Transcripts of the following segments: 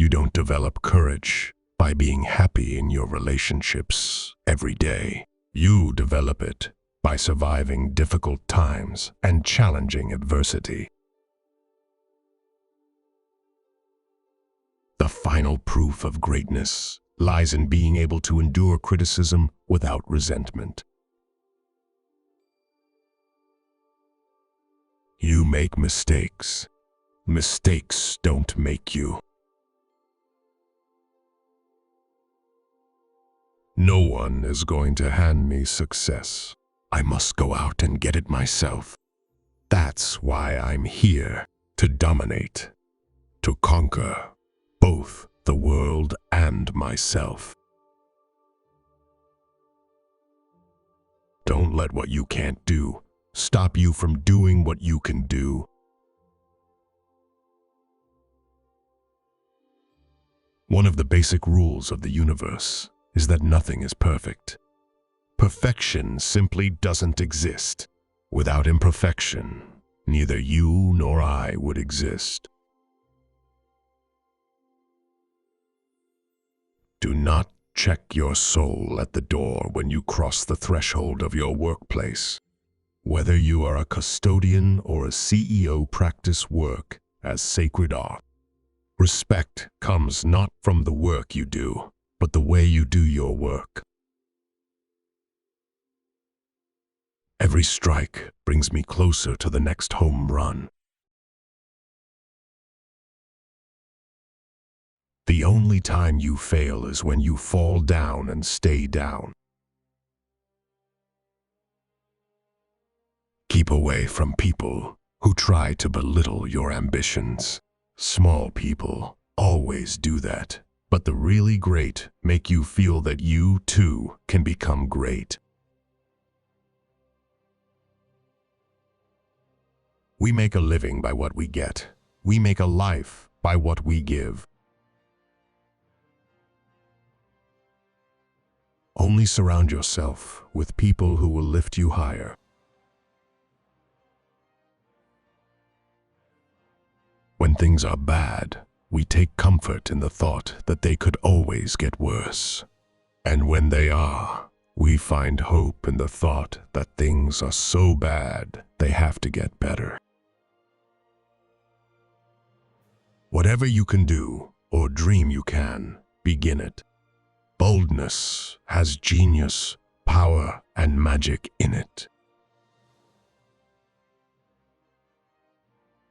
You don't develop courage by being happy in your relationships every day. You develop it by surviving difficult times and challenging adversity. The final proof of greatness lies in being able to endure criticism without resentment. You make mistakes. Mistakes don't make you. No one is going to hand me success. I must go out and get it myself. That's why I'm here, to dominate, to conquer both the world and myself. Don't let what you can't do stop you from doing what you can do. One of the basic rules of the universe is that nothing is perfect. Perfection simply doesn't exist. Without imperfection, neither you nor I would exist. Do not check your soul at the door when you cross the threshold of your workplace. Whether you are a custodian or a CEO, practice work as sacred art. Respect comes not from the work you do, but the way you do your work. Every strike brings me closer to the next home run. The only time you fail is when you fall down and stay down. Keep away from people who try to belittle your ambitions. Small people always do that, but the really great make you feel that you too can become great. We make a living by what we get. We make a life by what we give. Only surround yourself with people who will lift you higher. When things are bad, we take comfort in the thought that they could always get worse. And when they are, we find hope in the thought that things are so bad they have to get better. Whatever you can do or dream you can, begin it. Boldness has genius, power, and magic in it.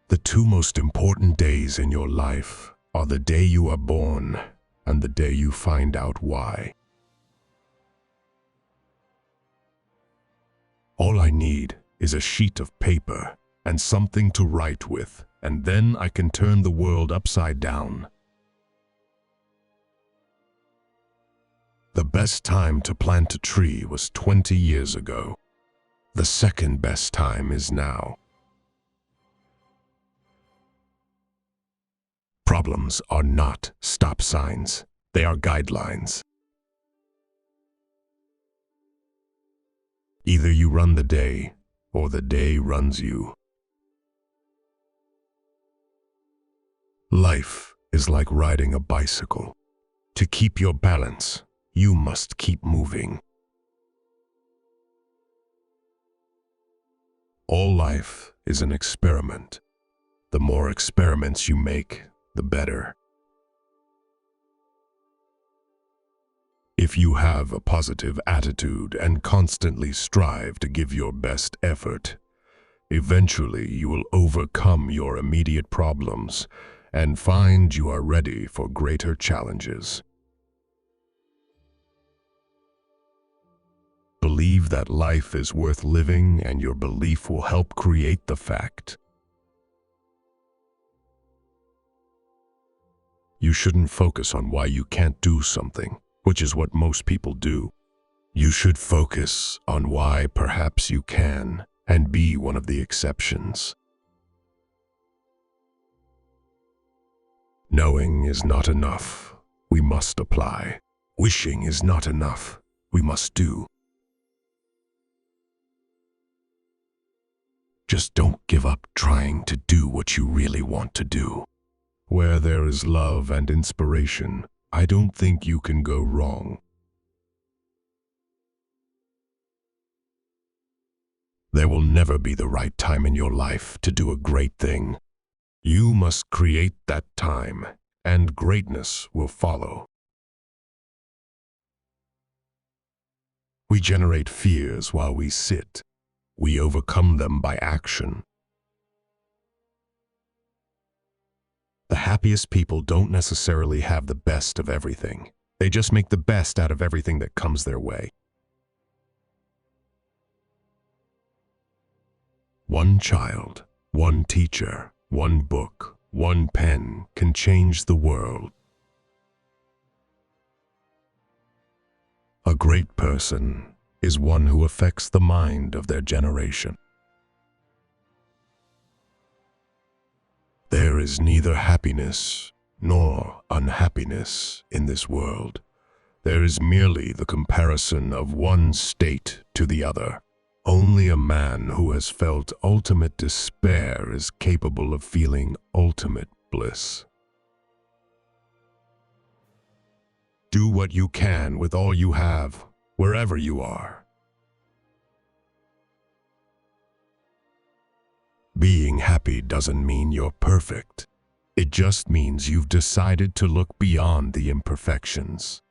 The two most important days in your life are the day you are born and the day you find out why. All I need is a sheet of paper and something to write with, and then I can turn the world upside down. The best time to plant a tree was 20 years ago. The second best time is now. Problems are not stop signs. They are guidelines. Either you run the day, or the day runs you. Life is like riding a bicycle. To keep your balance, you must keep moving. All life is an experiment. The more experiments you make, the better. If you have a positive attitude and constantly strive to give your best effort, eventually you will overcome your immediate problems and find you are ready for greater challenges. Believe that life is worth living, and your belief will help create the fact. You shouldn't focus on why you can't do something, which is what most people do. You should focus on why perhaps you can, and be one of the exceptions. Knowing is not enough. We must apply. Wishing is not enough. We must do. Just don't give up trying to do what you really want to do. Where there is love and inspiration, I don't think you can go wrong. There will never be the right time in your life to do a great thing. You must create that time, and greatness will follow. We generate fears while we sit. We overcome them by action. The happiest people don't necessarily have the best of everything. They just make the best out of everything that comes their way. One child, one teacher, one book, one pen can change the world. A great person is one who affects the mind of their generation. There is neither happiness nor unhappiness in this world. There is merely the comparison of one state to the other. Only a man who has felt ultimate despair is capable of feeling ultimate bliss. Do what you can with all you have, wherever you are. Being happy doesn't mean you're perfect. It just means you've decided to look beyond the imperfections.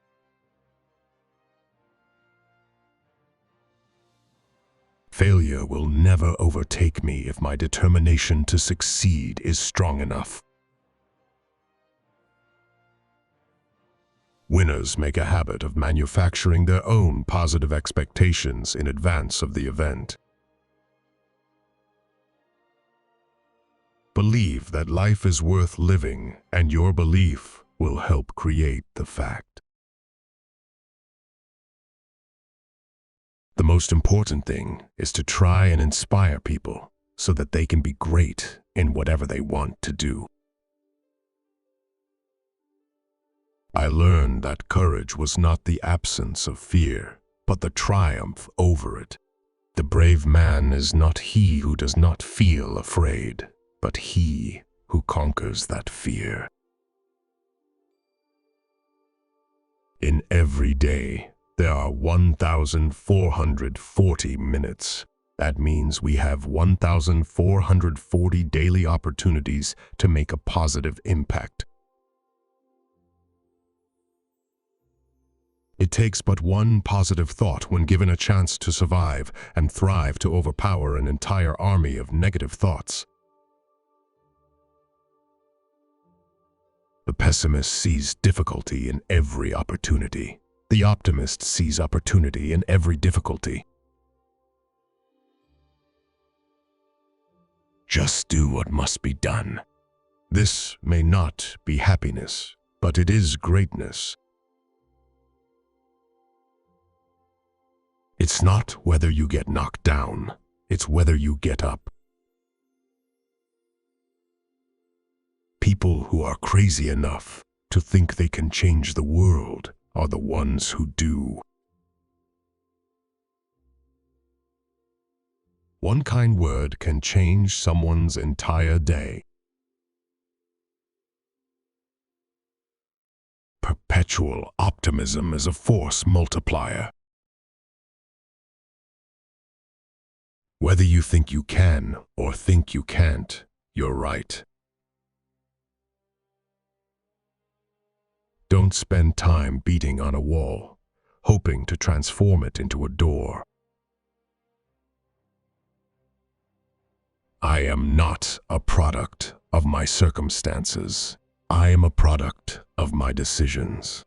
Failure will never overtake me if my determination to succeed is strong enough. Winners make a habit of manufacturing their own positive expectations in advance of the event. Believe that life is worth living, and your belief will help create the fact. The most important thing is to try and inspire people so that they can be great in whatever they want to do. I learned that courage was not the absence of fear, but the triumph over it. The brave man is not he who does not feel afraid, but he who conquers that fear. In every day, there are 1,440 minutes. That means we have 1,440 daily opportunities to make a positive impact. It takes but one positive thought when given a chance to survive and thrive to overpower an entire army of negative thoughts. The pessimist sees difficulty in every opportunity. The optimist sees opportunity in every difficulty. Just do what must be done. This may not be happiness, but it is greatness. It's not whether you get knocked down, it's whether you get up. People who are crazy enough to think they can change the world are the ones who do. One kind word can change someone's entire day. Perpetual optimism is a force multiplier. Whether you think you can or think you can't, you're right. Don't spend time beating on a wall, hoping to transform it into a door. I am not a product of my circumstances. I am a product of my decisions.